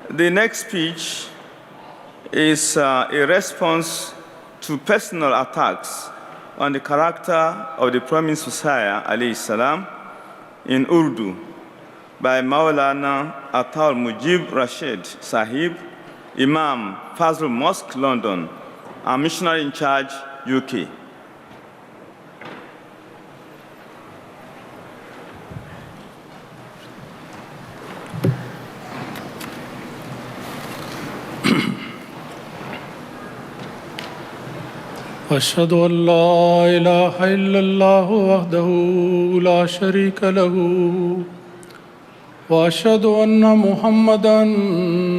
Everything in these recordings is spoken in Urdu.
The next speech is a response to personal attacks on the character of the Promised Messiah, alayhi salam, in Urdu by Maulana Atal Mujib Rashid Sahib, Imam Fazl Mosque, London, and missionary in charge, UK. أشهد أن لا إله إلا الله وحده لا شريك له وأشهد أن محمدًا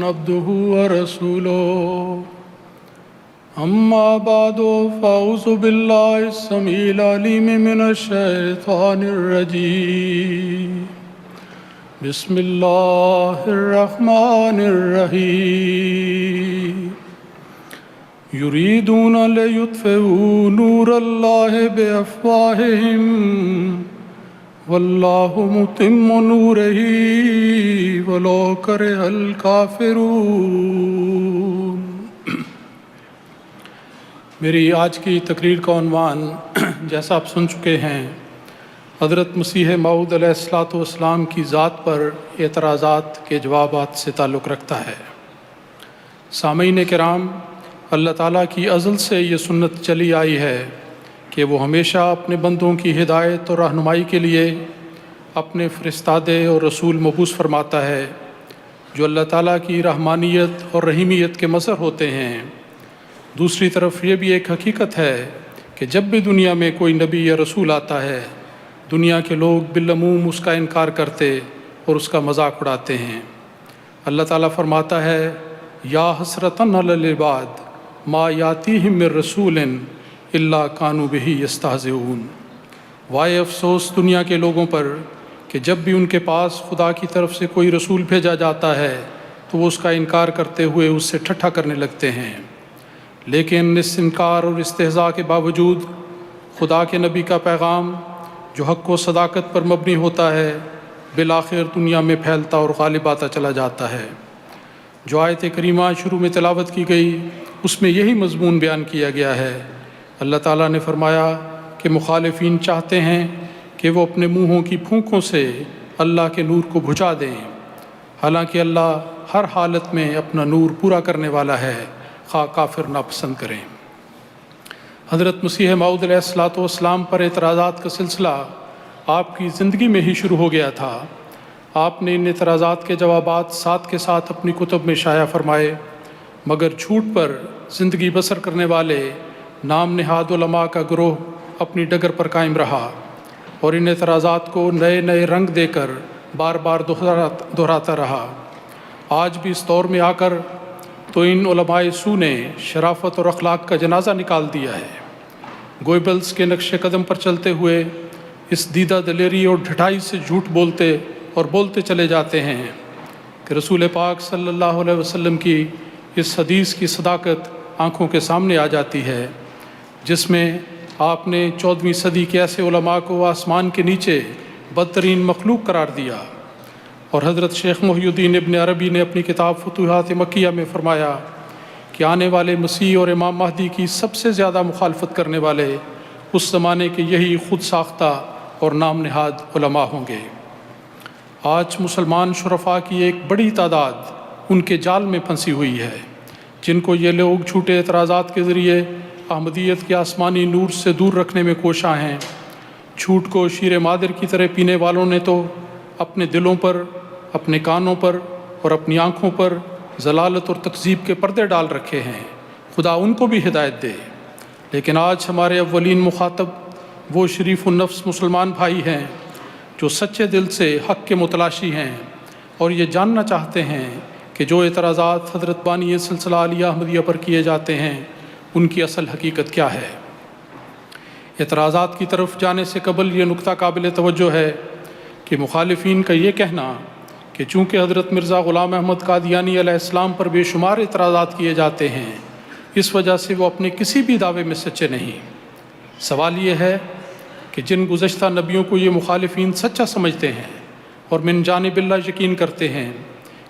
عبده ورسوله أما بعد فأعوذ بالله السميع العليم من الشيطان الرجيم بسم الله الرحمن الرحيم يريدون ليطفئوا نور الله بأفواههم والله متم نوره ولو كره الكافرون. میری آج کی تقریر کا عنوان جیسا آپ سن چکے ہیں حضرت مسیح موعود علیہ الصلوۃ والسلام کی ذات پر اعتراضات کے جوابات سے تعلق رکھتا ہے. سامعین کرام، اللہ تعالیٰ کی ازل سے یہ سنت چلی آئی ہے کہ وہ ہمیشہ اپنے بندوں کی ہدایت اور رہنمائی کے لیے اپنے فرستادے اور رسول مبعوث فرماتا ہے جو اللہ تعالیٰ کی رحمانیت اور رحیمیت کے مظہر ہوتے ہیں. دوسری طرف یہ بھی ایک حقیقت ہے کہ جب بھی دنیا میں کوئی نبی یا رسول آتا ہے دنیا کے لوگ بالعموم اس کا انکار کرتے اور اس کا مذاق اڑاتے ہیں. اللہ تعالیٰ فرماتا ہے یا حسرتاً علی العباد ما یاتیہم من رسول الا کانوا بہ یستہزئون. وائے افسوس دنیا کے لوگوں پر کہ جب بھی ان کے پاس خدا کی طرف سے کوئی رسول بھیجا جاتا ہے تو وہ اس کا انکار کرتے ہوئے اس سے ٹھٹھا کرنے لگتے ہیں. لیکن اس انکار اور استہزاء کے باوجود خدا کے نبی کا پیغام جو حق و صداقت پر مبنی ہوتا ہے بالآخر دنیا میں پھیلتا اور غالب آتا چلا جاتا ہے. جو آیت کریمہ شروع میں تلاوت کی گئی اس میں یہی مضمون بیان کیا گیا ہے. اللہ تعالیٰ نے فرمایا کہ مخالفین چاہتے ہیں کہ وہ اپنے منہوں کی پھونکوں سے اللہ کے نور کو بجھا دیں، حالانکہ اللہ ہر حالت میں اپنا نور پورا کرنے والا ہے خواہ کافر ناپسند کریں. حضرت مسیح موعود علیہ الصلوۃ والسلام پر اعتراضات کا سلسلہ آپ کی زندگی میں ہی شروع ہو گیا تھا. آپ نے ان اعتراضات کے جوابات ساتھ کے ساتھ اپنی کتب میں شائع فرمائے، مگر جھوٹ پر زندگی بسر کرنے والے نام نہاد علماء کا گروہ اپنی ڈگر پر قائم رہا اور ان اعتراضات کو نئے نئے رنگ دے کر بار بار دہراتا رہا. آج بھی اس دور میں آ کر تو ان علماء سو نے شرافت اور اخلاق کا جنازہ نکال دیا ہے. گوئبلز کے نقش قدم پر چلتے ہوئے اس دیدہ دلیری اور ڈھٹائی سے جھوٹ بولتے اور بولتے چلے جاتے ہیں کہ رسول پاک صلی اللہ علیہ وسلم کی اس حدیث کی صداقت آنکھوں کے سامنے آ جاتی ہے جس میں آپ نے 14ویں صدی کے ایسے علماء کو آسمان کے نیچے بدترین مخلوق قرار دیا. اور حضرت شیخ محی الدین ابن عربی نے اپنی کتاب فتوحات مکیہ میں فرمایا کہ آنے والے مسیح اور امام مہدی کی سب سے زیادہ مخالفت کرنے والے اس زمانے کے یہی خود ساختہ اور نام نہاد علماء ہوں گے. آج مسلمان شرفاء کی ایک بڑی تعداد ان کے جال میں پھنسی ہوئی ہے جن کو یہ لوگ جھوٹے اعتراضات کے ذریعے احمدیت کے آسمانی نور سے دور رکھنے میں کوشاں ہیں. جھوٹ کو شیر مادر کی طرح پینے والوں نے تو اپنے دلوں پر، اپنے کانوں پر اور اپنی آنکھوں پر ضلالت اور تکذیب کے پردے ڈال رکھے ہیں. خدا ان کو بھی ہدایت دے. لیکن آج ہمارے اولین مخاطب وہ شریف النفس مسلمان بھائی ہیں جو سچے دل سے حق کے متلاشی ہیں اور یہ جاننا چاہتے ہیں کہ جو اعتراضات حضرت بانی سلسلہ عالیہ احمدیہ پر کیے جاتے ہیں ان کی اصل حقیقت کیا ہے. اعتراضات کی طرف جانے سے قبل یہ نکتہ قابل توجہ ہے کہ مخالفین کا یہ کہنا کہ چونکہ حضرت مرزا غلام احمد قادیانی علیہ السلام پر بے شمار اعتراضات کیے جاتے ہیں اس وجہ سے وہ اپنے کسی بھی دعوے میں سچے نہیں. سوال یہ ہے کہ جن گزشتہ نبیوں کو یہ مخالفین سچا سمجھتے ہیں اور من جانب اللہ یقین کرتے ہیں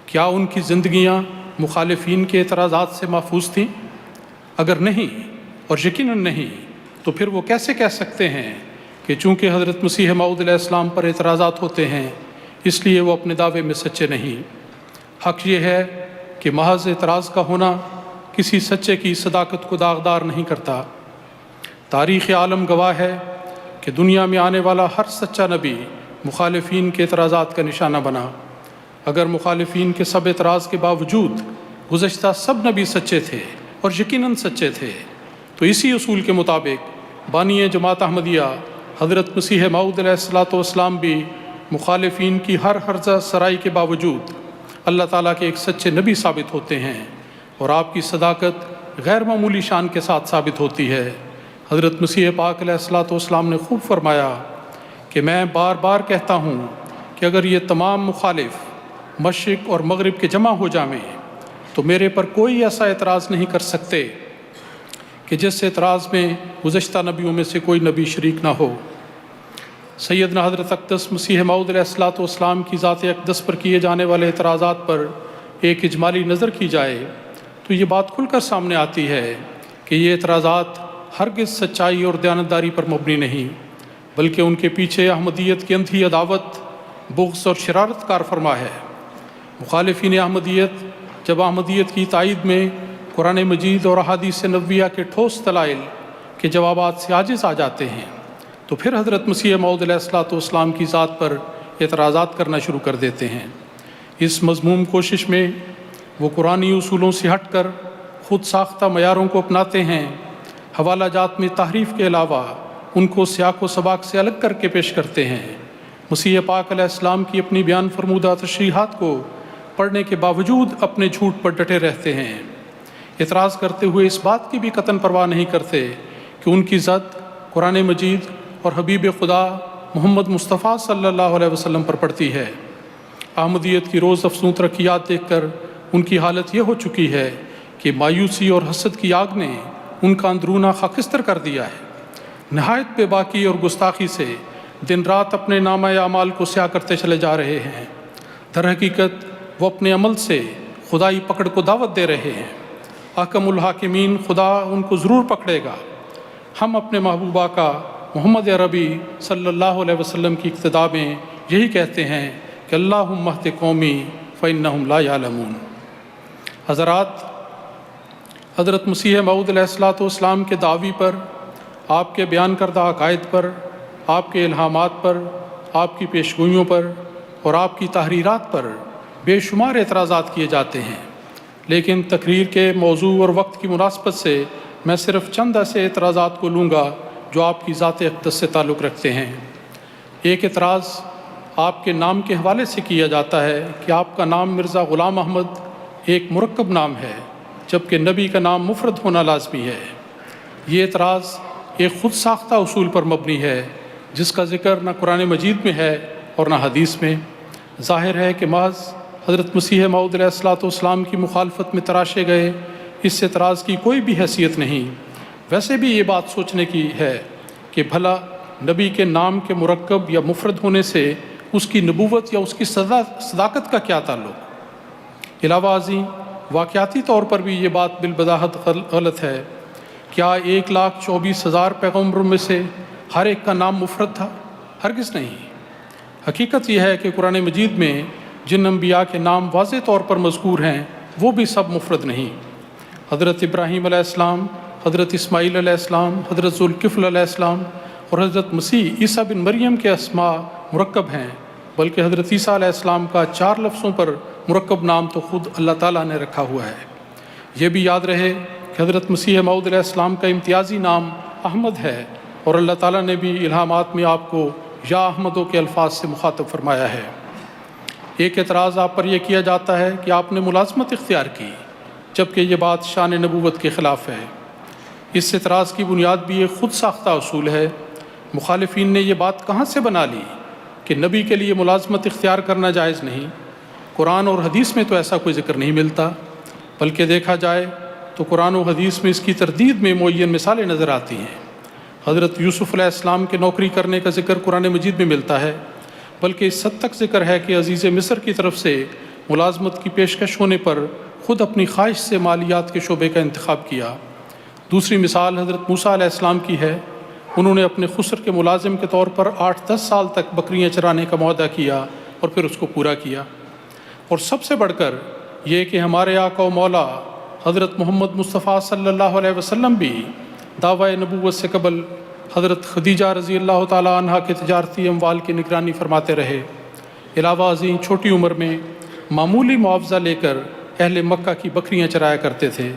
کیا ان کی زندگیاں مخالفین کے اعتراضات سے محفوظ تھیں؟ اگر نہیں، اور یقیناً نہیں، تو پھر وہ کیسے کہہ سکتے ہیں کہ چونکہ حضرت مسیح موعود علیہ السلام پر اعتراضات ہوتے ہیں اس لیے وہ اپنے دعوے میں سچے نہیں؟ حق یہ ہے کہ محض اعتراض کا ہونا کسی سچے کی صداقت کو داغدار نہیں کرتا۔ تاریخ عالم گواہ ہے کہ دنیا میں آنے والا ہر سچا نبی مخالفین کے اعتراضات کا نشانہ بنا۔ اگر مخالفین کے سب اعتراض کے باوجود گزشتہ سب نبی سچے تھے اور یقیناً سچے تھے، تو اسی اصول کے مطابق بانی جماعت احمدیہ حضرت مسیح موعود علیہ السلام بھی مخالفین کی ہر ہرزہ سرائی کے باوجود اللہ تعالیٰ کے ایک سچے نبی ثابت ہوتے ہیں، اور آپ کی صداقت غیر معمولی شان کے ساتھ ثابت ہوتی ہے۔ حضرت مسیح پاک علیہ السلام نے خوب فرمایا کہ میں بار بار کہتا ہوں کہ اگر یہ تمام مخالف مشرق اور مغرب کے جمع ہو جائیں تو میرے پر کوئی ایسا اعتراض نہیں کر سکتے کہ جس اعتراض میں گزشتہ نبیوں میں سے کوئی نبی شریک نہ ہو۔ سیدنا حضرت اقدس مسیح موعود علیہ السلام کی ذات اقدس پر کیے جانے والے اعتراضات پر ایک اجمالی نظر کی جائے تو یہ بات کھل کر سامنے آتی ہے کہ یہ اعتراضات ہرگز سچائی اور دیانتداری پر مبنی نہیں، بلکہ ان کے پیچھے احمدیت کی اندھی عداوت، بغض اور شرارت کار فرما ہے۔ مخالفین احمدیت جب احمدیت کی تائید میں قرآن مجید اور احادیث نبویہ کے ٹھوس دلائل کے جوابات سے عاجز آ جاتے ہیں تو پھر حضرت مسیح موعود علیہ السلام کی ذات پر اعتراضات کرنا شروع کر دیتے ہیں۔ اس مذموم کوشش میں وہ قرآنی اصولوں سے ہٹ کر خود ساختہ معیاروں کو اپناتے ہیں، حوالہ جات میں تحریف کے علاوہ ان کو سیاق و سباق سے الگ کر کے پیش کرتے ہیں۔ مسیح پاک علیہ السلام کی اپنی بیان فرمودہ تشریحات کو پڑھنے کے باوجود اپنے جھوٹ پر ڈٹے رہتے ہیں، اعتراض کرتے ہوئے اس بات کی بھی قطعاً پرواہ نہیں کرتے کہ ان کی ذات قرآن مجید اور حبیب خدا محمد مصطفیٰ صلی اللہ علیہ وسلم پر پڑتی ہے۔ احمدیت کی روز افزوں ترقیات دیکھ کر ان کی حالت یہ ہو چکی ہے کہ مایوسی اور حسد کی آگ نے ان کا اندرونہ خاکستر کر دیا ہے۔ نہایت بے باکی اور گستاخی سے دن رات اپنے نامہ اعمال کو سیاہ کرتے چلے جا رہے ہیں۔ در حقیقت وہ اپنے عمل سے خدائی پکڑ کو دعوت دے رہے ہیں۔ احکم الحاکمین خدا ان کو ضرور پکڑے گا۔ ہم اپنے محبوبہ کا محمد عربی صلی اللہ علیہ وسلم کی اقتداء میں یہی کہتے ہیں کہ اللہم اہد قومی فإنہم لا یعلمون۔ حضرات، حضرت مسیح موعود علیہ السلام کے دعوی پر، آپ کے بیان کردہ عقائد پر، آپ کے الہامات پر، آپ کی پیشگوئیوں پر اور آپ کی تحریرات پر بے شمار اعتراضات کیے جاتے ہیں، لیکن تقریر کے موضوع اور وقت کی مناسبت سے میں صرف چند ایسے اعتراضات کو لوں گا جو آپ کی ذات اقدس سے تعلق رکھتے ہیں۔ ایک اعتراض آپ کے نام کے حوالے سے کیا جاتا ہے کہ آپ کا نام مرزا غلام احمد ایک مرکب نام ہے جبکہ نبی کا نام مفرد ہونا لازمی ہے۔ یہ اعتراض ایک خود ساختہ اصول پر مبنی ہے جس کا ذکر نہ قرآن مجید میں ہے اور نہ حدیث میں۔ ظاہر ہے کہ محض حضرت مسیح موعود علیہ السلام کی مخالفت میں تراشے گئے اس اعتراض کی کوئی بھی حیثیت نہیں۔ ویسے بھی یہ بات سوچنے کی ہے کہ بھلا نبی کے نام کے مرکب یا مفرد ہونے سے اس کی نبوت یا اس کی صداقت کا کیا تعلق؟ علاوہ ازیں واقعاتی طور پر بھی یہ بات بالبداہت غلط ہے۔ کیا 1,24,000 پیغمبروں میں سے ہر ایک کا نام مفرد تھا؟ ہرگز نہیں۔ حقیقت یہ ہے کہ قرآن مجید میں جن انبیاء کے نام واضح طور پر مذکور ہیں وہ بھی سب مفرد نہیں۔ حضرت ابراہیم علیہ السلام، حضرت اسماعیل علیہ السلام، حضرت ذوالکفل علیہ السلام اور حضرت مسیح عیسیٰ بن مریم کے اسماء مرکب ہیں، بلکہ حضرت عیسیٰ علیہ السلام کا 4 لفظوں پر مرکب نام تو خود اللہ تعالیٰ نے رکھا ہوا ہے۔ یہ بھی یاد رہے کہ حضرت مسیح موعود علیہ السلام کا امتیازی نام احمد ہے اور اللہ تعالیٰ نے بھی الہامات میں آپ کو یا احمدوں کے الفاظ سے مخاطب فرمایا ہے۔ ایک اعتراض آپ پر یہ کیا جاتا ہے کہ آپ نے ملازمت اختیار کی، جبکہ یہ بات شان نبوت کے خلاف ہے۔ اس اعتراض کی بنیاد بھی ایک خود ساختہ اصول ہے۔ مخالفین نے یہ بات کہاں سے بنا لی کہ نبی کے لیے ملازمت اختیار کرنا جائز نہیں؟ قرآن اور حدیث میں تو ایسا کوئی ذکر نہیں ملتا، بلکہ دیکھا جائے تو قرآن و حدیث میں اس کی تردید میں معین مثالیں نظر آتی ہیں۔ حضرت یوسف علیہ السلام کے نوکری کرنے کا ذکر قرآن مجید میں ملتا ہے، بلکہ اس حد تک ذکر ہے کہ عزیز مصر کی طرف سے ملازمت کی پیشکش ہونے پر خود اپنی خواہش سے مالیات کے شعبے کا انتخاب کیا۔ دوسری مثال حضرت موسیٰ علیہ السلام کی ہے۔ انہوں نے اپنے خسر کے ملازم کے طور پر 8-10 سال تک بکریاں چرانے کا معاہدہ کیا اور پھر اس کو پورا کیا۔ اور سب سے بڑھ کر یہ کہ ہمارے آقا و مولا حضرت محمد مصطفیٰ صلی اللہ علیہ وسلم بھی دعوی نبوت سے قبل حضرت خدیجہ رضی اللہ تعالیٰ عنہ کے تجارتی اموال کی نگرانی فرماتے رہے۔ علاوہ ازیں چھوٹی عمر میں معمولی معاوضہ لے کر اہل مکہ کی بکریاں چرایا کرتے تھے۔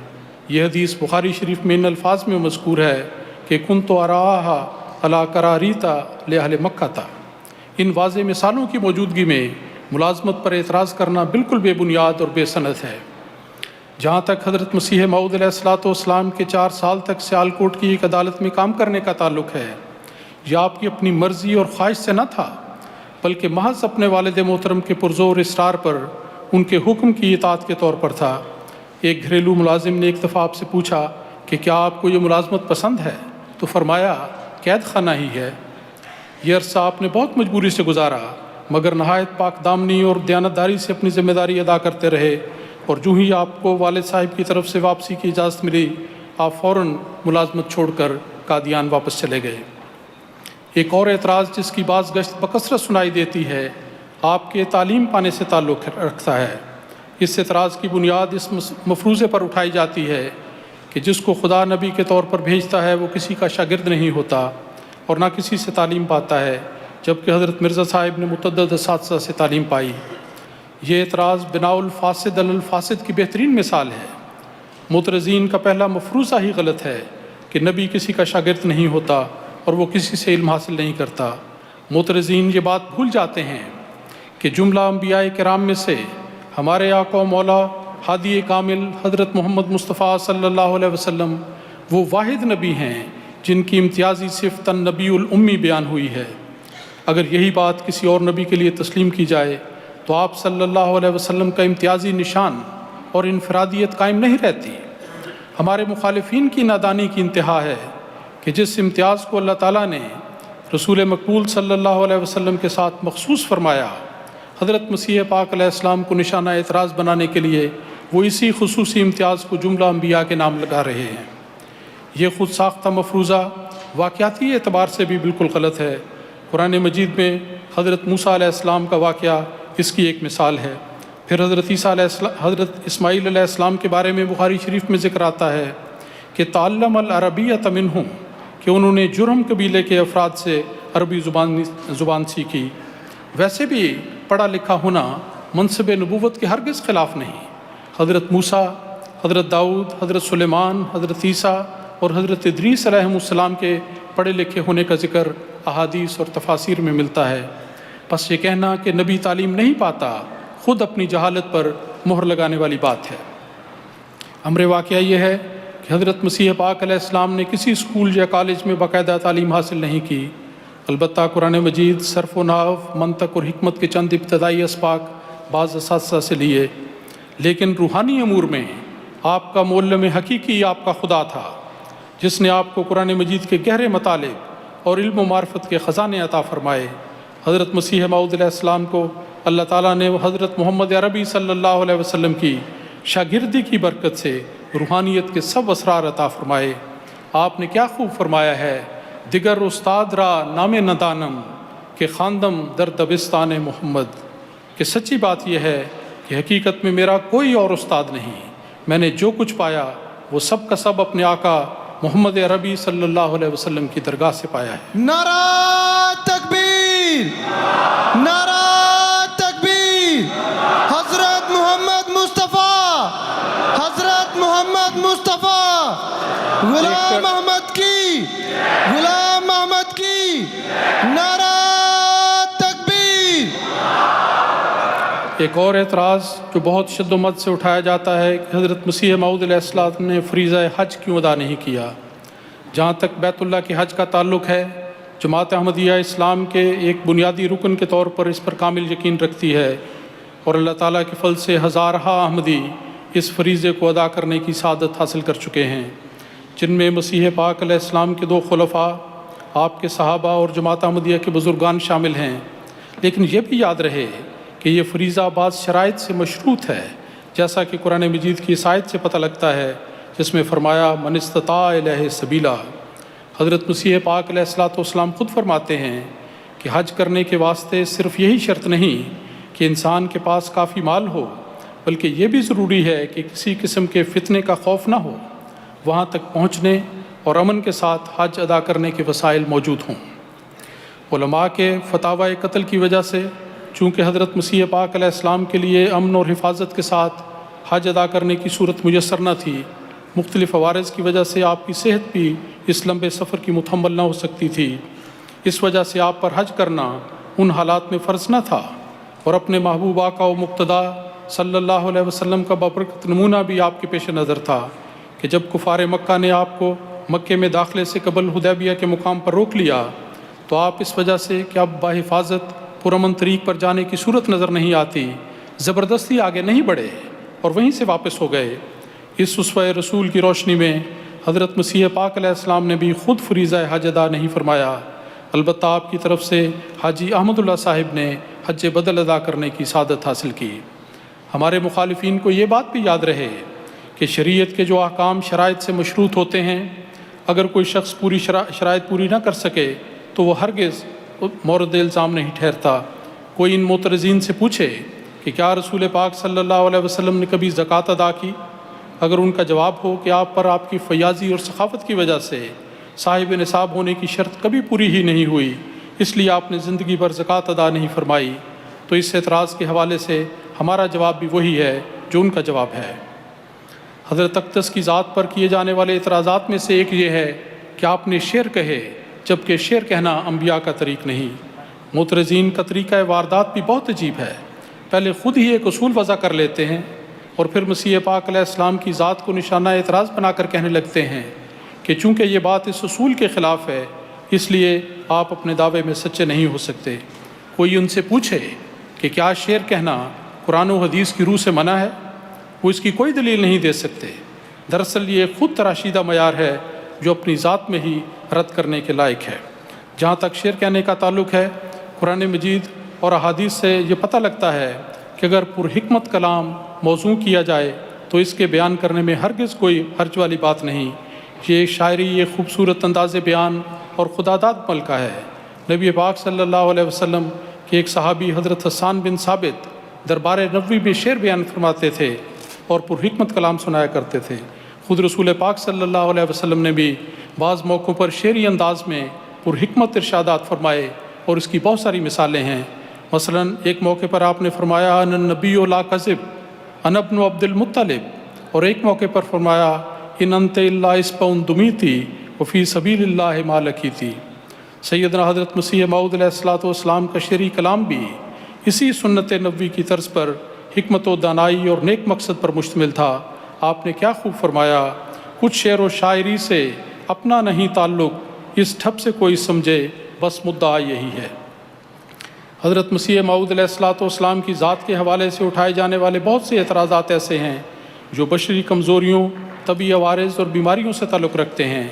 یہ حدیث بخاری شریف میں ان الفاظ میں مذکور ہے کہ کنت اراھا علی قراریتا لأہل مکہ تھا۔ ان واضح مثالوں کی موجودگی میں ملازمت پر اعتراض کرنا بالکل بے بنیاد اور بے سند ہے۔ جہاں تک حضرت مسیح موعود علیہ السلام کے 4 سال تک سیالکوٹ کی ایک عدالت میں کام کرنے کا تعلق ہے، یہ آپ کی اپنی مرضی اور خواہش سے نہ تھا، بلکہ محض اپنے والد محترم کے پرزور اصرار پر ان کے حکم کی اطاعت کے طور پر تھا۔ ایک گھریلو ملازم نے ایک دفعہ آپ سے پوچھا کہ کیا آپ کو یہ ملازمت پسند ہے؟ تو فرمایا قید خانہ ہی ہے۔ یہ عرصہ آپ نے بہت مجبوری سے گزارا، مگر نہایت پاک دامنی اور دیانتداری سے اپنی ذمہ داری ادا کرتے رہے، اور جو ہی آپ کو والد صاحب کی طرف سے واپسی کی اجازت ملی، آپ فوراً ملازمت چھوڑ کر قادیان واپس چلے گئے۔ ایک اور اعتراض جس کی باز گشت بکثرت سنائی دیتی ہے، آپ کے تعلیم پانے سے تعلق رکھتا ہے۔ اس اعتراض کی بنیاد اس مفروضے پر اٹھائی جاتی ہے کہ جس کو خدا نبی کے طور پر بھیجتا ہے وہ کسی کا شاگرد نہیں ہوتا اور نہ کسی سے تعلیم پاتا ہے، جبکہ حضرت مرزا صاحب نے متعدد اساتذہ سے تعلیم پائی۔ یہ اعتراض بناء الفاسد علی الفاسد کی بہترین مثال ہے۔ معترضین کا پہلا مفروضہ ہی غلط ہے کہ نبی کسی کا شاگرد نہیں ہوتا اور وہ کسی سے علم حاصل نہیں کرتا۔ معترضین یہ بات بھول جاتے ہیں کہ جملہ انبیاء کرام میں سے ہمارے آقا و مولا ہادی کامل حضرت محمد مصطفیٰ صلی اللہ علیہ وسلم وہ واحد نبی ہیں جن کی امتیازی صفت نبی الامی بیان ہوئی ہے۔ اگر یہی بات کسی اور نبی کے لیے تسلیم کی جائے تو آپ صلی اللہ علیہ وسلم کا امتیازی نشان اور انفرادیت قائم نہیں رہتی۔ ہمارے مخالفین کی نادانی کی انتہا ہے کہ جس امتیاز کو اللہ تعالیٰ نے رسول مقبول صلی اللہ علیہ وسلم کے ساتھ مخصوص فرمایا، حضرت مسیح پاک علیہ السلام کو نشانہ اعتراض بنانے کے لیے وہ اسی خصوصی امتیاز کو جملہ انبیاء کے نام لگا رہے ہیں۔ یہ خود ساختہ مفروضہ واقعاتی اعتبار سے بھی بالکل غلط ہے۔ قرآن مجید میں حضرت موسیٰ علیہ السلام کا واقعہ اس کی ایک مثال ہے۔ پھر حضرت اسماعیل علیہ السلام کے بارے میں بخاری شریف میں ذکر آتا ہے کہ تعلم العربیۃ منہم، کہ انہوں نے جرہم قبیلے کے افراد سے عربی زبان سیکھی۔ ویسے بھی پڑھا لکھا ہونا منصب نبوت کے ہرگز خلاف نہیں۔ حضرت موسیٰ، حضرت داؤد، حضرت سلیمان، حضرت عیسیٰ اور حضرت ادریس علیہ السلام کے پڑھے لکھے ہونے کا ذکر احادیث اور تفاسیر میں ملتا ہے۔ بس یہ کہنا کہ نبی تعلیم نہیں پاتا خود اپنی جہالت پر مہر لگانے والی بات ہے۔ امر واقعہ یہ ہے کہ حضرت مسیح پاک علیہ السلام نے کسی اسکول یا کالج میں باقاعدہ تعلیم حاصل نہیں کی، البتہ قرآن مجید، صرف و نحو، منطق اور حکمت کے چند ابتدائی اسباق بعض اساتذہ سے لیے، لیکن روحانی امور میں آپ کا معلم حقیقی آپ کا خدا تھا، جس نے آپ کو قرآن مجید کے گہرے مطالب اور علم و معرفت کے خزانے عطا فرمائے۔ حضرت مسیح موعود علیہ السلام کو اللہ تعالیٰ نے حضرت محمد عربی صلی اللہ علیہ وسلم کی شاگردی کی برکت سے روحانیت کے سب اسرار عطا فرمائے۔ آپ نے کیا خوب فرمایا ہے، دیگر استاد را نام ندانم کہ خواندم در دبستان محمد، کہ سچی بات یہ ہے کہ حقیقت میں میرا کوئی اور استاد نہیں، میں نے جو کچھ پایا وہ سب کا سب اپنے آقا محمد عربی صلی اللہ علیہ وسلم کی درگاہ سے پایا ہے۔ نعرہ تکبیر، نعرہ تکبیر، حضرت محمد مصطفیٰ، حضرت محمد مصطفیٰ، غلام احمد کی، غلام احمد کی، نعرہ تکبیر۔ ایک اور اعتراض جو بہت شد و مد سے اٹھایا جاتا ہے کہ حضرت مسیح موعود علیہ السلام نے فریضہ حج کیوں ادا نہیں کیا۔ جہاں تک بیت اللہ کے حج کا تعلق ہے، جماعت احمدیہ اسلام کے ایک بنیادی رکن کے طور پر اس پر کامل یقین رکھتی ہے، اور اللہ تعالیٰ کے فضل سے ہزارہا احمدی اس فریضے کو ادا کرنے کی سعادت حاصل کر چکے ہیں، جن میں مسیح پاک علیہ السلام کے 2 خلفاء، آپ کے صحابہ اور جماعت احمدیہ کے بزرگان شامل ہیں۔ لیکن یہ بھی یاد رہے کہ یہ فریضہ بعض شرائط سے مشروط ہے، جیسا کہ قرآن مجید کی اس آیت سے پتہ لگتا ہے جس میں فرمایا من استطاع الیہ سبیلا۔ حضرت مسیح پاک علیہ الصلوۃ والسلام خود فرماتے ہیں کہ حج کرنے کے واسطے صرف یہی شرط نہیں کہ انسان کے پاس کافی مال ہو، بلکہ یہ بھی ضروری ہے کہ کسی قسم کے فتنے کا خوف نہ ہو، وہاں تک پہنچنے اور امن کے ساتھ حج ادا کرنے کے وسائل موجود ہوں۔ علماء کے فتاوی قتل کی وجہ سے چونکہ حضرت مسیح پاک علیہ السلام کے لیے امن اور حفاظت کے ساتھ حج ادا کرنے کی صورت میسر نہ تھی، مختلف عوارض کی وجہ سے آپ کی صحت بھی اس لمبے سفر کی متحمل نہ ہو سکتی تھی، اس وجہ سے آپ پر حج کرنا ان حالات میں فرض نہ تھا، اور اپنے محبوب آقا و مقتدیٰ صلی اللہ علیہ وسلم کا بابرکت نمونہ بھی آپ کے پیش نظر تھا کہ جب کفار مکہ نے آپ کو مکے میں داخلے سے قبل حدیبیہ کے مقام پر روک لیا تو آپ اس وجہ سے کہ اب بحفاظت پرامن طریق پر جانے کی صورت نظر نہیں آتی، زبردستی آگے نہیں بڑھے اور وہیں سے واپس ہو گئے۔ اس اسوہ رسول کی روشنی میں حضرت مسیح پاک علیہ السلام نے بھی خود فریضہ حج ادا نہیں فرمایا، البتہ آپ کی طرف سے حاجی احمد اللہ صاحب نے حج بدل ادا کرنے کی سعادت حاصل کی۔ ہمارے مخالفین کو یہ بات بھی یاد رہے کہ شریعت کے جو احکام شرائط سے مشروط ہوتے ہیں، اگر کوئی شخص پوری شرائط پوری نہ کر سکے تو وہ ہرگز مورد الزام نہیں ٹھہرتا۔ کوئی ان معترضین سے پوچھے کہ کیا رسول پاک صلی اللہ علیہ وسلم نے کبھی زکوٰۃ ادا کی؟ اگر ان کا جواب ہو کہ آپ پر آپ کی فیاضی اور سخاوت کی وجہ سے صاحب نصاب ہونے کی شرط کبھی پوری ہی نہیں ہوئی، اس لیے آپ نے زندگی بھر زکوٰۃ ادا نہیں فرمائی، تو اس اعتراض کے حوالے سے ہمارا جواب بھی وہی ہے جو ان کا جواب ہے۔ حضرت اقدس کی ذات پر کیے جانے والے اعتراضات میں سے ایک یہ ہے کہ آپ نے شعر کہے، جبکہ شعر کہنا انبیاء کا طریق نہیں۔ معترضین کا طریقہ واردات بھی بہت عجیب ہے، پہلے خود ہی ایک اصول وضع کر لیتے ہیں اور پھر مسیح پاک علیہ السلام کی ذات کو نشانہ اعتراض بنا کر کہنے لگتے ہیں کہ چونکہ یہ بات اس اصول کے خلاف ہے اس لیے آپ اپنے دعوے میں سچے نہیں ہو سکتے۔ کوئی ان سے پوچھے کہ کیا شعر کہنا قرآن و حدیث کی روح سے منع ہے؟ وہ اس کی کوئی دلیل نہیں دے سکتے۔ دراصل یہ خود تراشیدہ معیار ہے جو اپنی ذات میں ہی رد کرنے کے لائق ہے۔ جہاں تک شعر کہنے کا تعلق ہے، قرآن مجید اور احادیث سے یہ پتہ لگتا ہے کہ اگر پرحکمت کلام موضوع کیا جائے تو اس کے بیان کرنے میں ہرگز کوئی حرج والی بات نہیں۔ یہ شاعری، یہ خوبصورت انداز بیان اور خداداد عمل کا ہے۔ نبی پاک صلی اللہ علیہ وسلم کے ایک صحابی حضرت حسان بن ثابت دربار نبوی میں شعر بیان فرماتے تھے اور پرحکمت کلام سنایا کرتے تھے۔ خود رسول پاک صلی اللہ علیہ وسلم نے بھی بعض موقعوں پر شعری انداز میں پرحکمت ارشادات فرمائے اور اس کی بہت ساری مثالیں ہیں۔ مثلا ایک موقع پر آپ نے فرمایا ان النبی لا کذب انا ابن عبد المطلب، اور ایک موقع پر فرمایا ان انت الا اسپع دمیتی وفی سبیل اللہ ما لقیتی۔ سیدنا حضرت مسیح موعود علیہ الصلوۃ والسلام کا شعری کلام بھی اسی سنت نبوی کی طرز پر حکمت و دانائی اور نیک مقصد پر مشتمل تھا۔ آپ نے کیا خوب فرمایا، کچھ شعر و شاعری سے اپنا نہیں تعلق، اس ٹھپ سے کوئی سمجھے بس مدعا یہی ہے۔ حضرت مسیح موعود علیہ الصلوۃ والسلام کی ذات کے حوالے سے اٹھائے جانے والے بہت سے اعتراضات ایسے ہیں جو بشری کمزوریوں، طبی عوارض اور بیماریوں سے تعلق رکھتے ہیں۔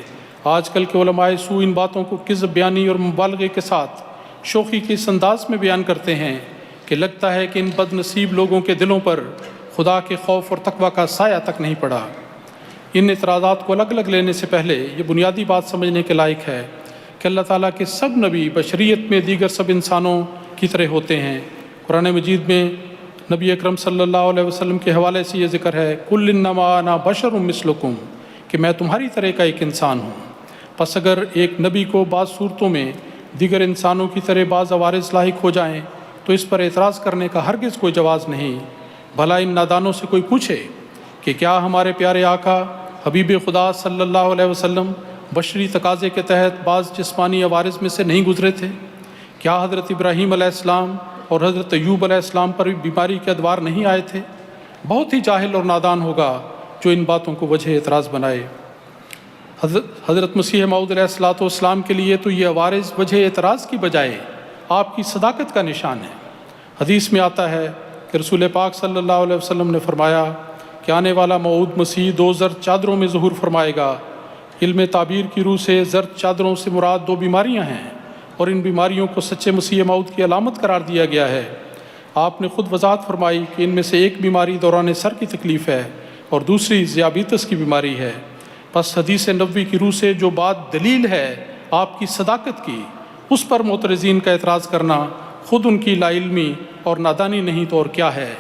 آج کل کے علماء سو ان باتوں کو کذب بیانی اور مبالغے کے ساتھ شوخی کے اس انداز میں بیان کرتے ہیں کہ لگتا ہے کہ ان بد نصیب لوگوں کے دلوں پر خدا کے خوف اور تقوی کا سایہ تک نہیں پڑا۔ ان اعتراضات کو الگ الگ لینے سے پہلے یہ بنیادی بات سمجھنے کے لائق ہے کہ اللہ تعالیٰ کے سب نبی بشریت میں دیگر سب انسانوں کی طرح ہوتے ہیں۔ قرآن مجید میں نبی اکرم صلی اللہ علیہ وسلم کے حوالے سے یہ ذکر ہے کل انما انا بشر مثلکم، کہ میں تمہاری طرح کا ایک انسان ہوں۔ پس اگر ایک نبی کو بعض صورتوں میں دیگر انسانوں کی طرح بعض عوارض لاحق ہو جائیں تو اس پر اعتراض کرنے کا ہرگز کوئی جواز نہیں۔ بھلا ان نادانوں سے کوئی پوچھے کہ کیا ہمارے پیارے آقا حبیب خدا صلی اللہ علیہ وسلم بشری تقاضے کے تحت بعض جسمانی عوارض میں سے نہیں گزرے تھے؟ کیا حضرت ابراہیم علیہ السلام اور حضرت ایوب علیہ السلام پر بھی بیماری کے ادوار نہیں آئے تھے؟ بہت ہی جاہل اور نادان ہوگا جو ان باتوں کو وجہ اعتراض بنائے۔ حضرت مسیح موعود علیہ الصلوۃ والسلام کے لیے تو یہ عوارض وجہ اعتراض کی بجائے آپ کی صداقت کا نشان ہے۔ حدیث میں آتا ہے کہ رسول پاک صلی اللہ علیہ وسلم نے فرمایا کہ آنے والا موعود مسیح 2 زرد چادروں میں ظہور فرمائے گا۔ علم تعبیر کی روح سے زرد چادروں سے مراد 2 بیماریاں ہیں اور ان بیماریوں کو سچے مسیح موعود کی علامت قرار دیا گیا ہے۔ آپ نے خود وضاحت فرمائی کہ ان میں سے ایک بیماری دوران سر کی تکلیف ہے اور دوسری ذیابیطس کی بیماری ہے۔ پس حدیث نبوی کی روح سے جو بات دلیل ہے آپ کی صداقت کی، اس پر معترضین کا اعتراض کرنا خود ان کی لا علمی اور نادانی نہیں تو اور کیا ہے؟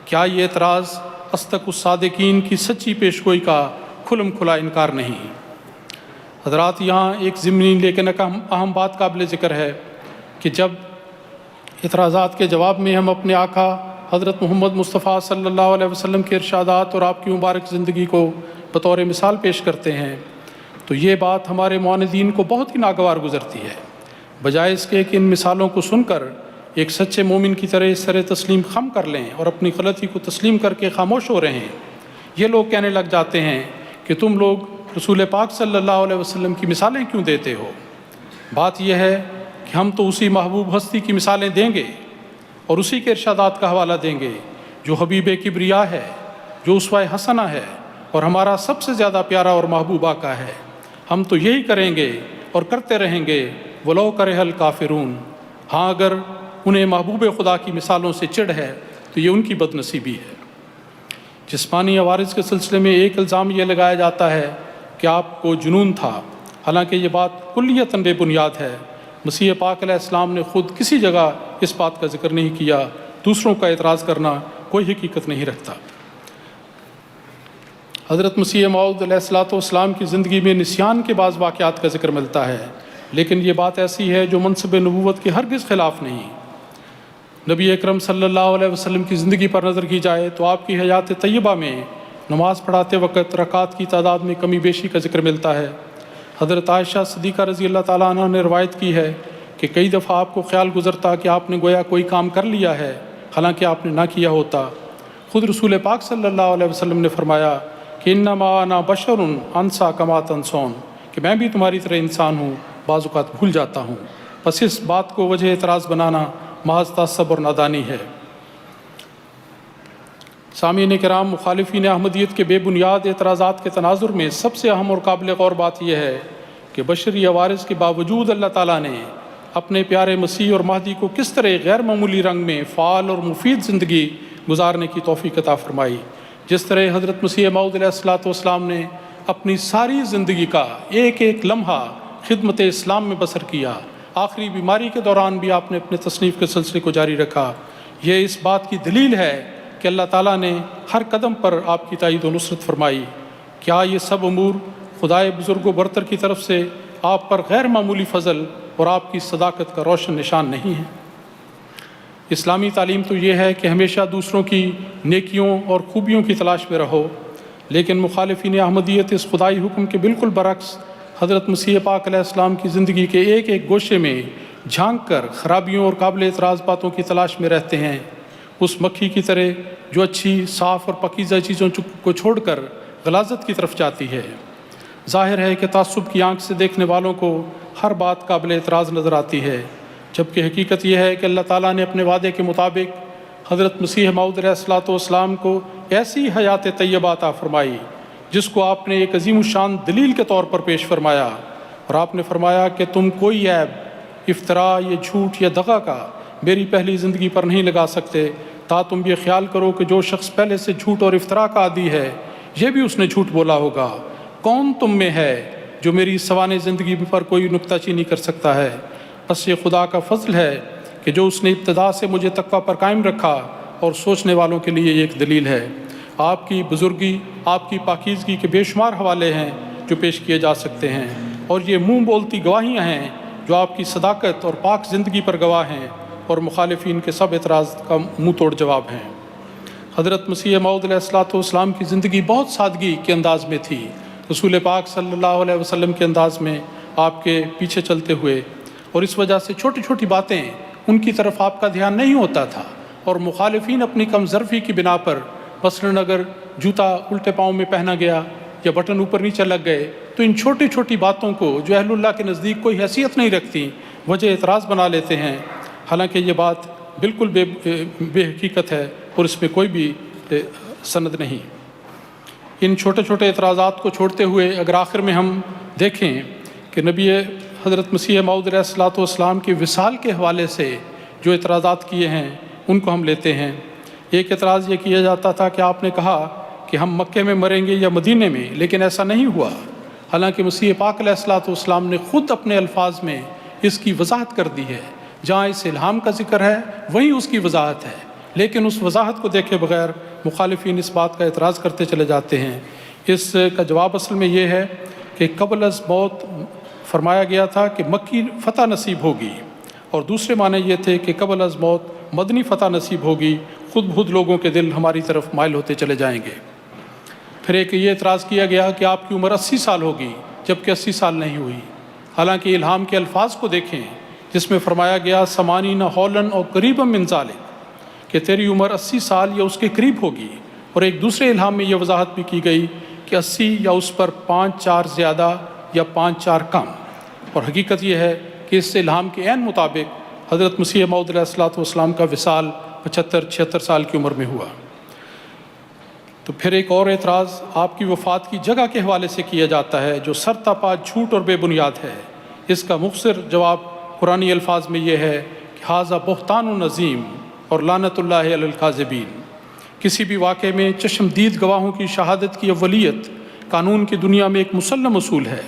کیا یہ اعتراض اصدق الصادقین کی سچی پیشگوئی کا کھلم کھلا انکار نہیں؟ حضرات، یہاں ایک ضمنی لیکن اہم بات قابل ذکر ہے کہ جب اعتراضات کے جواب میں ہم اپنے آقا حضرت محمد مصطفیٰ صلی اللہ علیہ وسلم کے ارشادات اور آپ کی مبارک زندگی کو بطور مثال پیش کرتے ہیں تو یہ بات ہمارے معاندین کو بہت ہی ناگوار گزرتی ہے، بجائے اس کے کہ ان مثالوں کو سن کر ایک سچے مومن کی طرح اس طرح تسلیم خم کر لیں اور اپنی غلطی کو تسلیم کر کے خاموش ہو رہے ہیں۔ یہ لوگ کہنے لگ جاتے ہیں کہ تم لوگ رسول پاک صلی اللہ علیہ وسلم کی مثالیں کیوں دیتے ہو؟ بات یہ ہے کہ ہم تو اسی محبوب ہستی کی مثالیں دیں گے اور اسی کے ارشادات کا حوالہ دیں گے جو حبیب کبریا ہے، جو اسوہ حسنہ ہے اور ہمارا سب سے زیادہ پیارا اور محبوب آقا ہے۔ ہم تو یہی کریں گے اور کرتے رہیں گے، وَلَوْ كَرِهَ الْكَافِرُونَ۔ ہاں، اگر انہیں محبوب خدا کی مثالوں سے چڑ ہے تو یہ ان کی بد نصیبی ہے۔ جسمانی عوارض کے سلسلے میں ایک الزام یہ لگایا جاتا ہے کہ آپ کو جنون تھا، حالانکہ یہ بات کلیتاً بے بنیاد ہے۔ مسیح پاک علیہ السلام نے خود کسی جگہ اس بات کا ذکر نہیں کیا۔ دوسروں کا اعتراض کرنا کوئی حقیقت نہیں رکھتا۔ حضرت مسیح موعود علیہ السلام کی زندگی میں نسیان کے بعض واقعات کا ذکر ملتا ہے، لیکن یہ بات ایسی ہے جو منصب نبوت کے ہرگز خلاف نہیں۔ نبی اکرم صلی اللہ علیہ وسلم کی زندگی پر نظر کی جائے تو آپ کی حیات طیبہ میں نماز پڑھاتے وقت رکعات کی تعداد میں کمی بیشی کا ذکر ملتا ہے۔ حضرت عائشہ صدیقہ رضی اللہ تعالیٰ عنہ نے روایت کی ہے کہ کئی دفعہ آپ کو خیال گزرتا کہ آپ نے گویا کوئی کام کر لیا ہے، حالانکہ آپ نے نہ کیا ہوتا۔ خود رسول پاک صلی اللہ علیہ وسلم نے فرمایا کہ انما انا بشر انسا کما تنسون، کہ میں بھی تمہاری طرح انسان ہوں، بعض اوقات بھول جاتا ہوں۔ بس اس بات کو وجہ اعتراض بنانا محض تعصب اور نادانی ہے۔ سامعین کرام، مخالفین احمدیت کے بے بنیاد اعتراضات کے تناظر میں سب سے اہم اور قابل غور بات یہ ہے کہ بشری عوارض کے باوجود اللہ تعالیٰ نے اپنے پیارے مسیح اور مہدی کو کس طرح غیر معمولی رنگ میں فعال اور مفید زندگی گزارنے کی توفیق عطا فرمائی۔ جس طرح حضرت مسیح موعود علیہ السلام نے اپنی ساری زندگی کا ایک ایک لمحہ خدمت اسلام میں بسر کیا، آخری بیماری کے دوران بھی آپ نے اپنے تصنیف کے سلسلے کو جاری رکھا۔ یہ اس بات کی دلیل ہے کہ اللہ تعالیٰ نے ہر قدم پر آپ کی تائید و نصرت فرمائی۔ کیا یہ سب امور خدائے بزرگ و برتر کی طرف سے آپ پر غیر معمولی فضل اور آپ کی صداقت کا روشن نشان نہیں ہے؟ اسلامی تعلیم تو یہ ہے کہ ہمیشہ دوسروں کی نیکیوں اور خوبیوں کی تلاش میں رہو، لیکن مخالفین احمدیت اس خدائی حکم کے بالکل برعکس حضرت مسیح پاک علیہ السلام کی زندگی کے ایک ایک گوشے میں جھانک کر خرابیوں اور قابل اعتراض باتوں کی تلاش میں رہتے ہیں، اس مکھی کی طرح جو اچھی، صاف اور پاکیزہ چیزوں کو چھوڑ کر غلاظت کی طرف جاتی ہے۔ ظاہر ہے کہ تعصب کی آنکھ سے دیکھنے والوں کو ہر بات قابل اعتراض نظر آتی ہے، جبکہ حقیقت یہ ہے کہ اللہ تعالیٰ نے اپنے وعدے کے مطابق حضرت مسیح موعود علیہ السلام کو ایسی حیات طیبہ عطا فرمائی جس کو آپ نے ایک عظیم الشان دلیل کے طور پر پیش فرمایا، اور آپ نے فرمایا کہ تم کوئی عیب، افتراء یا جھوٹ یا دغا کا میری پہلی زندگی پر نہیں لگا سکتے، تا تم یہ خیال کرو کہ جو شخص پہلے سے جھوٹ اور افتراء کا عادی ہے یہ بھی اس نے جھوٹ بولا ہوگا۔ کون تم میں ہے جو میری سوانح زندگی پر کوئی نکتہ چینی کر سکتا ہے؟ بس یہ خدا کا فضل ہے کہ جو اس نے ابتدا سے مجھے تقویٰ پر قائم رکھا، اور سوچنے والوں کے لیے یہ ایک دلیل ہے۔ آپ کی بزرگی، آپ کی پاکیزگی کے بے شمار حوالے ہیں جو پیش کیے جا سکتے ہیں، اور یہ منہ بولتی گواہیاں ہیں جو آپ کی صداقت اور پاک زندگی پر گواہ ہیں اور مخالفین کے سب اعتراض کا منہ توڑ جواب ہیں۔ حضرت مسیح موعود علیہ السلام کی زندگی بہت سادگی کے انداز میں تھی، رسول پاک صلی اللہ علیہ وسلم کے انداز میں آپ کے پیچھے چلتے ہوئے، اور اس وجہ سے چھوٹی چھوٹی باتیں ان کی طرف آپ کا دھیان نہیں ہوتا تھا، اور مخالفین اپنی کم ظرفی کی بنا پر مثلاً اگر جوتا الٹے پاؤں میں پہنا گیا یا بٹن اوپر نیچے لگ گئے تو ان چھوٹی چھوٹی باتوں کو جو اہل اللہ کے نزدیک کوئی حیثیت نہیں رکھتی وجہ اعتراض بنا لیتے ہیں، حالانکہ یہ بات بالکل بے حقیقت ہے اور اس میں کوئی بھی سند نہیں۔ ان چھوٹے چھوٹے اعتراضات کو چھوڑتے ہوئے اگر آخر میں ہم دیکھیں کہ نبی حضرت مسیح موعود علیہ السلام کے وصال کے حوالے سے جو اعتراضات کیے ہیں ان کو ہم لیتے ہیں۔ ایک اعتراض یہ کیا جاتا تھا کہ آپ نے کہا کہ ہم مکے میں مریں گے یا مدینے میں، لیکن ایسا نہیں ہوا، حالانکہ مسیح پاک علیہ الصلوۃ والسلام نے خود اپنے الفاظ میں اس کی وضاحت کر دی ہے۔ جہاں اس الہام کا ذکر ہے وہیں اس کی وضاحت ہے، لیکن اس وضاحت کو دیکھے بغیر مخالفین اس بات کا اعتراض کرتے چلے جاتے ہیں۔ اس کا جواب اصل میں یہ ہے کہ قبل از موت فرمایا گیا تھا کہ مکی فتح نصیب ہوگی، اور دوسرے معنی یہ تھے کہ قبل از موت مدنی فتح نصیب ہوگی، خود بخود لوگوں کے دل ہماری طرف مائل ہوتے چلے جائیں گے۔ پھر ایک یہ اعتراض کیا گیا کہ آپ کی عمر 80 سال ہوگی، جبکہ 80 سال نہیں ہوئی، حالانکہ الہام کے الفاظ کو دیکھیں جس میں فرمایا گیا سمانین ہولن اور قریبا من ذالک، کہ تیری عمر 80 سال یا اس کے قریب ہوگی، اور ایک دوسرے الہام میں یہ وضاحت بھی کی گئی کہ 80 یا اس پر 5-4 زیادہ یا 5-4 کم، اور حقیقت یہ ہے کہ اس الہام کے عین مطابق حضرت مسیح موعود علیہ الصلوۃ والسلام کا وصال 75-76 سال کی عمر میں ہوا۔ تو پھر ایک اور اعتراض آپ کی وفات کی جگہ کے حوالے سے کیا جاتا ہے، جو سرتاپا جھوٹ اور بے بنیاد ہے۔ اس کا مختصر جواب قرآنی الفاظ میں یہ ہے کہ ھذا بہتان عظیم اور لعنت اللہ علی الکاذبین۔ کسی بھی واقعے میں چشمدید گواہوں کی شہادت کی اولیت قانون کی دنیا میں ایک مسلم اصول ہے۔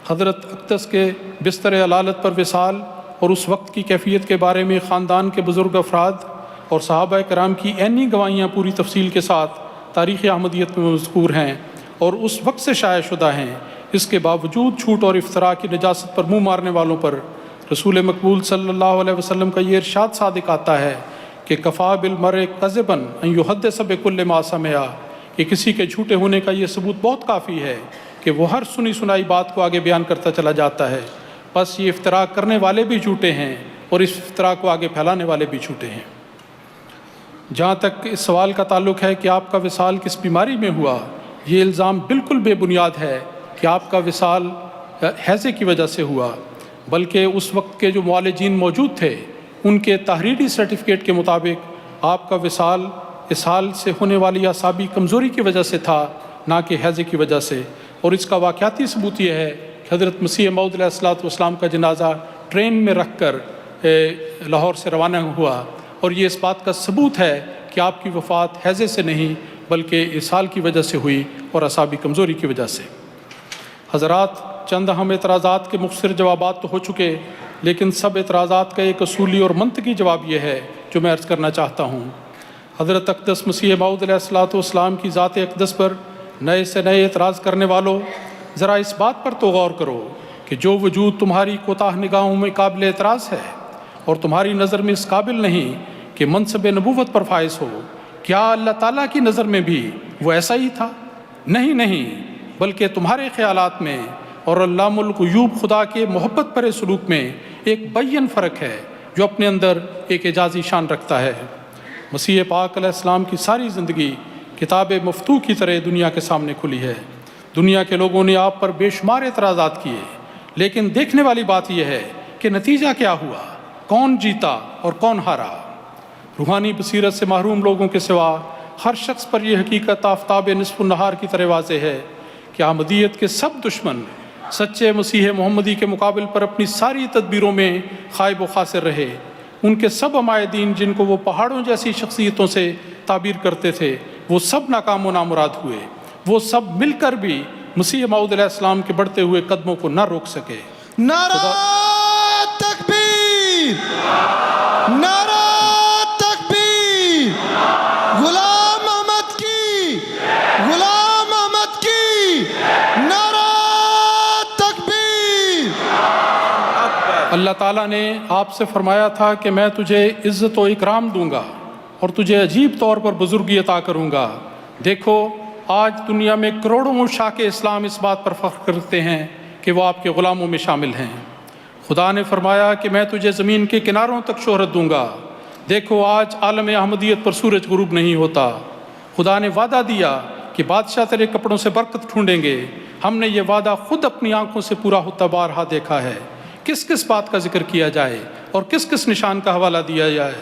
حضرت اقدس کے بستر علالت پر وصال اور اس وقت کی کیفیت کے بارے میں خاندان کے بزرگ افراد اور صحابہ کرام کی عینی گواہیاں پوری تفصیل کے ساتھ تاریخ احمدیت میں مذکور ہیں اور اس وقت سے شائع شدہ ہیں۔ اس کے باوجود جھوٹ اور افتراء کی نجاست پر منہ مارنے والوں پر رسول مقبول صلی اللہ علیہ وسلم کا یہ ارشاد صادق آتا ہے کہ کفا بالمرء کذبا ان یحدث بکل ما سمع، کہ کسی کے جھوٹے ہونے کا یہ ثبوت بہت کافی ہے کہ وہ ہر سنی سنائی بات کو آگے بیان کرتا چلا جاتا ہے۔ بس یہ افتراء کرنے والے بھی جھوٹے ہیں اور اس افتراء کو آگے پھیلانے والے بھی جھوٹے ہیں۔ جہاں تک اس سوال کا تعلق ہے کہ آپ کا وصال کس بیماری میں ہوا، یہ الزام بالکل بے بنیاد ہے کہ آپ کا وصال ہیضے کی وجہ سے ہوا، بلکہ اس وقت کے جو معالجین موجود تھے ان کے تحریری سرٹیفکیٹ کے مطابق آپ کا وصال اسہال سے ہونے والی اعصابی کمزوری کی وجہ سے تھا، نہ کہ ہیضے کی وجہ سے۔ اور اس کا واقعاتی ثبوت یہ ہے کہ حضرت مسیح موعود علیہ الصلوۃ والسلام کا جنازہ ٹرین میں رکھ کر لاہور سے روانہ ہوا، اور یہ اس بات کا ثبوت ہے کہ آپ کی وفات ہیضے سے نہیں بلکہ اسہال کی وجہ سے ہوئی اور اعصابی کمزوری کی وجہ سے۔ حضرات، چند اہم اعتراضات کے مختصر جوابات تو ہو چکے، لیکن سب اعتراضات کا ایک اصولی اور منطقی جواب یہ ہے جو میں عرض کرنا چاہتا ہوں۔ حضرت اقدس مسیح موعود علیہ الصلوۃ والسلام کی ذات اقدس پر نئے سے نئے اعتراض کرنے والوں، ذرا اس بات پر تو غور کرو کہ جو وجود تمہاری کوتاہ نگاہوں میں قابل اعتراض ہے اور تمہاری نظر میں اس قابل نہیں کہ منصب نبوت پر فائز ہو، کیا اللہ تعالیٰ کی نظر میں بھی وہ ایسا ہی تھا؟ نہیں، بلکہ تمہارے خیالات میں اور علام الغیوب خدا کے محبت پر سلوک میں ایک بیان فرق ہے جو اپنے اندر ایک اعجازی شان رکھتا ہے۔ مسیح پاک علیہ السلام کی ساری زندگی کتاب مفتوح کی طرح دنیا کے سامنے کھلی ہے۔ دنیا کے لوگوں نے آپ پر بے شمار اعتراضات کیے، لیکن دیکھنے والی بات یہ ہے کہ نتیجہ کیا ہوا، کون جیتا اور کون ہارا۔ روحانی بصیرت سے محروم لوگوں کے سوا ہر شخص پر یہ حقیقت آفتاب نصف النہار کی طرح واضح ہے کہ احمدیت کے سب دشمن سچے مسیح محمدی کے مقابل پر اپنی ساری تدبیروں میں خائب و خاسر رہے۔ ان کے سب عمائدین جن کو وہ پہاڑوں جیسی شخصیتوں سے تعبیر کرتے تھے، وہ سب ناکام و نامراد ہوئے۔ وہ سب مل کر بھی مسیح موعود علیہ السلام کے بڑھتے ہوئے قدموں کو نہ روک سکے۔ نعرہ تکبیر، نعرہ تکبیر، غلام احمد کی، غلام احمد کی، نعرہ تکبیر۔ اللہ تعالیٰ نے آپ سے فرمایا تھا کہ میں تجھے عزت و اکرام دوں گا اور تجھے عجیب طور پر بزرگی عطا کروں گا۔ دیکھو، آج دنیا میں کروڑوں شاک اسلام اس بات پر فخر کرتے ہیں کہ وہ آپ کے غلاموں میں شامل ہیں۔ خدا نے فرمایا کہ میں تجھے زمین کے کناروں تک شہرت دوں گا۔ دیکھو، آج عالم احمدیت پر سورج غروب نہیں ہوتا۔ خدا نے وعدہ دیا کہ بادشاہ تیرے کپڑوں سے برکت ڈھونڈیں گے۔ ہم نے یہ وعدہ خود اپنی آنکھوں سے پورا ہوتا بارہا دیکھا ہے۔ کس کس بات کا ذکر کیا جائے اور کس کس نشان کا حوالہ دیا جائے؟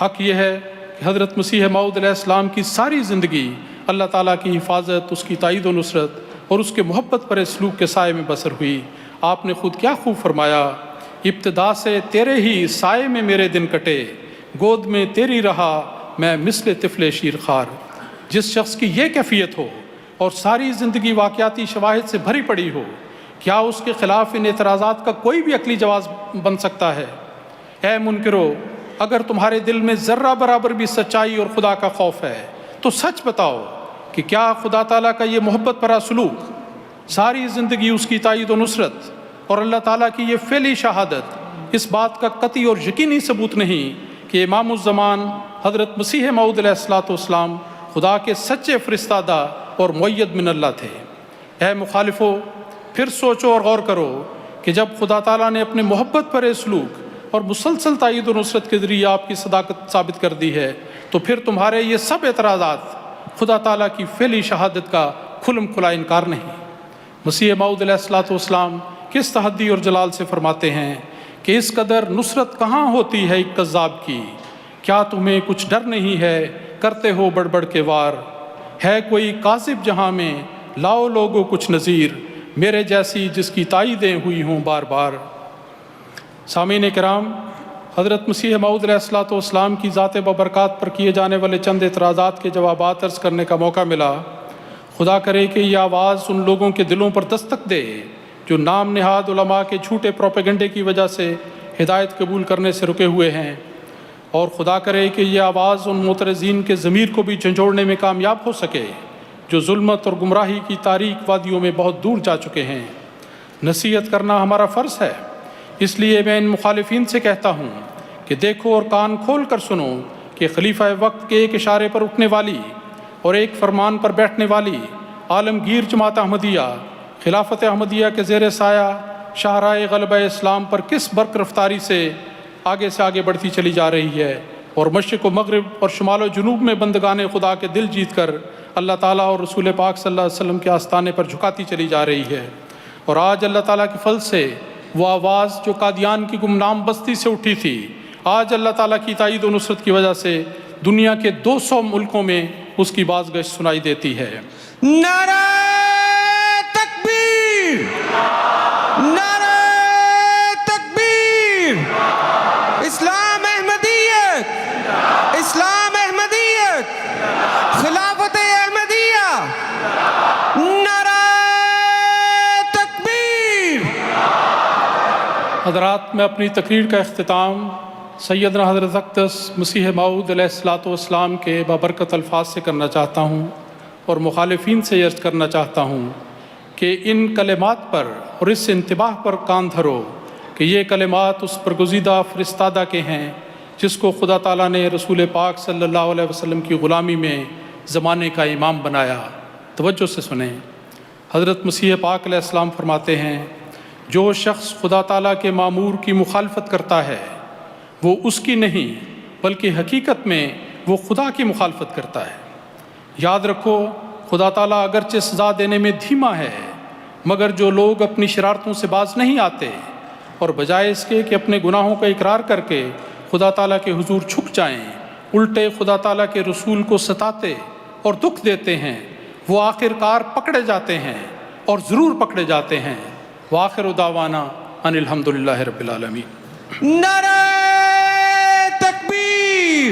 حق یہ ہے کہ حضرت مسیح موعود علیہ السلام کی ساری زندگی اللہ تعالیٰ کی حفاظت، اس کی تائید و نصرت اور اس کے محبت پر سلوک کے سائے میں بسر ہوئی۔ آپ نے خود کیا خوب فرمایا، ابتدا سے تیرے ہی سائے میں میرے دن کٹے، گود میں تیری رہا میں مثل طفل شیر خار۔ جس شخص کی یہ کیفیت ہو اور ساری زندگی واقعاتی شواہد سے بھری پڑی ہو، کیا اس کے خلاف ان اعتراضات کا کوئی بھی عقلی جواز بن سکتا ہے؟ اے منکرو، اگر تمہارے دل میں ذرہ برابر بھی سچائی اور خدا کا خوف ہے تو سچ بتاؤ کہ کیا خدا تعالیٰ کا یہ محبت بھرا سلوک، ساری زندگی اس کی تائید و نصرت اور اللہ تعالیٰ کی یہ فعلی شہادت اس بات کا قطعی اور یقینی ثبوت نہیں کہ امام الزمان حضرت مسیح موعود علیہ الصلوۃ والسلام خدا کے سچے فرستادہ اور مؤید من اللہ تھے؟ اے مخالفو، پھر سوچو اور غور کرو کہ جب خدا تعالیٰ نے اپنے محبت بھرے سلوک اور مسلسل تائید و نصرت کے ذریعے آپ کی صداقت ثابت کر دی ہے، تو پھر تمہارے یہ سب اعتراضات خدا تعالیٰ کی فعلی شہادت کا کھلم کھلا انکار نہیں۔ مسیح موعود علیہ الصلوۃ والسلام کس تحدی اور جلال سے فرماتے ہیں کہ اس قدر نصرت کہاں ہوتی ہے ایک کذاب کی، کیا تمہیں کچھ ڈر نہیں ہے، کرتے ہو بڑھ بڑھ کے وار، ہے کوئی کاذب جہاں میں، لاؤ لوگو کچھ نذیر، میرے جیسی جس کی تائیدیں ہوئی ہوں بار بار۔ سامعین کرام، حضرت مسیح موعود علیہ الصلوۃ والسلام کی ذات بابرکات پر کیے جانے والے چند اعتراضات کے جوابات عرض کرنے کا موقع ملا۔ خدا کرے کہ یہ آواز ان لوگوں کے دلوں پر دستک دے جو نام نہاد علماء کے جھوٹے پروپیگنڈے کی وجہ سے ہدایت قبول کرنے سے رکے ہوئے ہیں، اور خدا کرے کہ یہ آواز ان معترضین کے ضمیر کو بھی جھنجھوڑنے میں کامیاب ہو سکے جو ظلمت اور گمراہی کی تاریک وادیوں میں بہت دور جا چکے ہیں۔ نصیحت کرنا ہمارا فرض ہے، اس لیے میں ان مخالفین سے کہتا ہوں کہ دیکھو اور کان کھول کر سنو کہ خلیفہ وقت کے ایک اشارے پر اٹھنے والی اور ایک فرمان پر بیٹھنے والی عالمگیر جماعت احمدیہ خلافت احمدیہ کے زیر سایہ شاہراہ غلبہ اسلام پر کس برق رفتاری سے آگے بڑھتی چلی جا رہی ہے، اور مشرق و مغرب اور شمال و جنوب میں بندگان خدا کے دل جیت کر اللہ تعالیٰ اور رسول پاک صلی اللہ علیہ وسلم کے آستانے پر جھکاتی چلی جا رہی ہے۔ اور آج اللہ تعالیٰ کے فضل سے وہ آواز جو قادیان کی گمنام بستی سے اٹھی تھی، آج اللہ تعالیٰ کی تائید و نصرت کی وجہ سے دنیا کے 200 ملکوں میں اس کی بازگشت سنائی دیتی ہے۔ نعرہ تکبیر، نعرہ تکبیر، اسلام احمدیت، اسلام احمدیت، خلافت احمدیہ، نعرہ تکبیر۔ حضرات، میں اپنی تقریر کا اختتام سیدنا حضرت اقدس مسیح موعود علیہ الصلوۃ والسلام کے بابرکت الفاظ سے کرنا چاہتا ہوں، اور مخالفین سے یہ عرض کرنا چاہتا ہوں کہ ان کلمات پر اور اس انتباہ پر کان دھرو کہ یہ کلمات اس برگزیدہ فرستادہ کے ہیں جس کو خدا تعالیٰ نے رسول پاک صلی اللہ علیہ وسلم کی غلامی میں زمانے کا امام بنایا۔ توجہ سے سنیں، حضرت مسیح پاک علیہ السلام فرماتے ہیں، جو شخص خدا تعالیٰ کے مامور کی مخالفت کرتا ہے وہ اس کی نہیں بلکہ حقیقت میں وہ خدا کی مخالفت کرتا ہے۔ یاد رکھو، خدا تعالیٰ اگرچہ سزا دینے میں دھیما ہے، مگر جو لوگ اپنی شرارتوں سے باز نہیں آتے اور بجائے اس کے کہ اپنے گناہوں کا اقرار کر کے خدا تعالیٰ کے حضور جھک جائیں، الٹے خدا تعالیٰ کے رسول کو ستاتے اور دکھ دیتے ہیں، وہ آخر کار پکڑے جاتے ہیں اور ضرور پکڑے جاتے ہیں۔ وآخر دعوانا ان الحمدللہ رب العالمین۔ نعرہ تکبیر،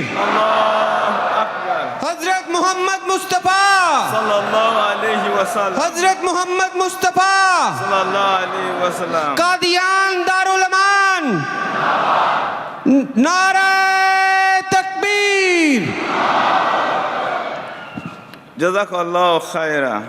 حضرت محمد مصطفیٰ صلی اللہ علیہ وسلم، حضرت محمد مصطفیٰ صلی اللہ علیہ وسلم، قادیان دارالامان، نعرہ تکبیر۔ جزاک اللہ خیرہ۔